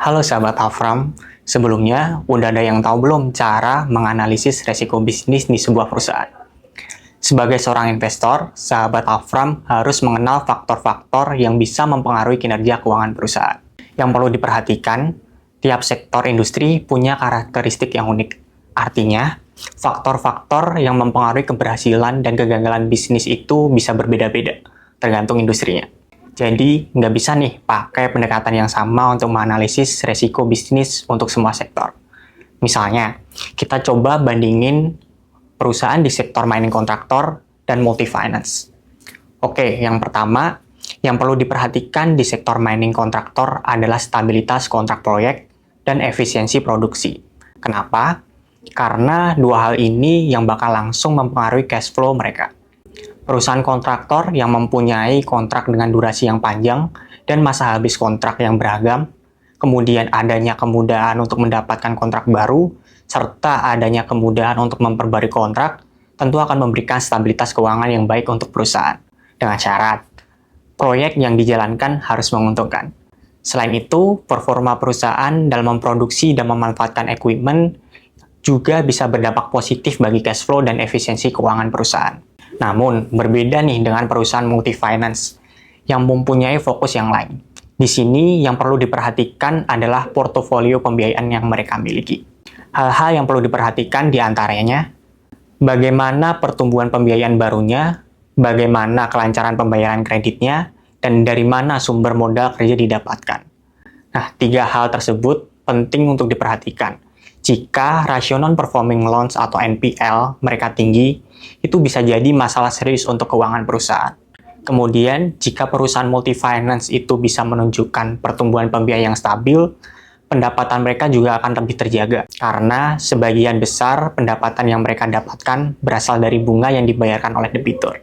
Halo sahabat Afram, sebelumnya udah ada yang tahu belum cara menganalisis resiko bisnis di sebuah perusahaan? Sebagai seorang investor, sahabat Afram harus mengenal faktor-faktor yang bisa mempengaruhi kinerja keuangan perusahaan. Yang perlu diperhatikan, tiap sektor industri punya karakteristik yang unik. Artinya, faktor-faktor yang mempengaruhi keberhasilan dan kegagalan bisnis itu bisa berbeda-beda, tergantung industrinya. Jadi, nggak bisa nih pakai pendekatan yang sama untuk menganalisis resiko bisnis untuk semua sektor. Misalnya, kita coba bandingin perusahaan di sektor mining kontraktor dan multi-finance. Oke, yang pertama, yang perlu diperhatikan di sektor mining kontraktor adalah stabilitas kontrak proyek dan efisiensi produksi. Kenapa? Karena dua hal ini yang bakal langsung mempengaruhi cash flow mereka. Perusahaan kontraktor yang mempunyai kontrak dengan durasi yang panjang dan masa habis kontrak yang beragam, kemudian adanya kemudahan untuk mendapatkan kontrak baru, serta adanya kemudahan untuk memperbarui kontrak, tentu akan memberikan stabilitas keuangan yang baik untuk perusahaan. Dengan syarat, proyek yang dijalankan harus menguntungkan. Selain itu, performa perusahaan dalam memproduksi dan memanfaatkan equipment juga bisa berdampak positif bagi cash flow dan efisiensi keuangan perusahaan. Namun, berbeda nih dengan perusahaan multi-finance yang mempunyai fokus yang lain. Di sini yang perlu diperhatikan adalah portofolio pembiayaan yang mereka miliki. Hal-hal yang perlu diperhatikan diantaranya, bagaimana pertumbuhan pembiayaan barunya, bagaimana kelancaran pembayaran kreditnya, dan dari mana sumber modal kerja didapatkan. Nah, tiga hal tersebut penting untuk diperhatikan. Jika rasio non-performing loans atau NPL mereka tinggi, itu bisa jadi masalah serius untuk keuangan perusahaan. Kemudian, jika perusahaan multi-finance itu bisa menunjukkan pertumbuhan pembiayaan yang stabil, pendapatan mereka juga akan lebih terjaga. Karena sebagian besar pendapatan yang mereka dapatkan berasal dari bunga yang dibayarkan oleh debitur.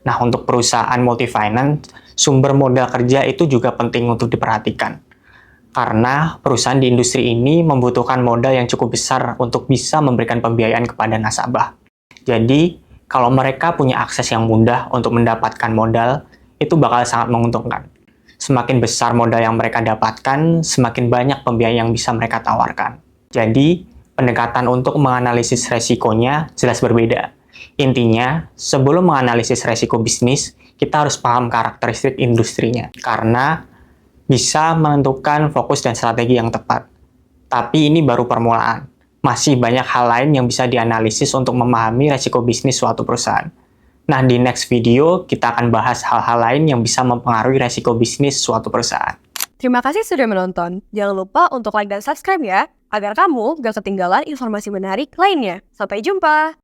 Nah, untuk perusahaan multi-finance, sumber modal kerja itu juga penting untuk diperhatikan. Karena perusahaan di industri ini membutuhkan modal yang cukup besar untuk bisa memberikan pembiayaan kepada nasabah. Jadi, kalau mereka punya akses yang mudah untuk mendapatkan modal, itu bakal sangat menguntungkan. Semakin besar modal yang mereka dapatkan, semakin banyak pembiayaan yang bisa mereka tawarkan. Jadi, pendekatan untuk menganalisis resikonya jelas berbeda. Intinya, sebelum menganalisis resiko bisnis, kita harus paham karakteristik industrinya. Karena bisa menentukan fokus dan strategi yang tepat. Tapi ini baru permulaan. Masih banyak hal lain yang bisa dianalisis untuk memahami resiko bisnis suatu perusahaan. Nah, di next video, kita akan bahas hal-hal lain yang bisa mempengaruhi resiko bisnis suatu perusahaan. Terima kasih sudah menonton. Jangan lupa untuk like dan subscribe ya, agar kamu gak ketinggalan informasi menarik lainnya. Sampai jumpa!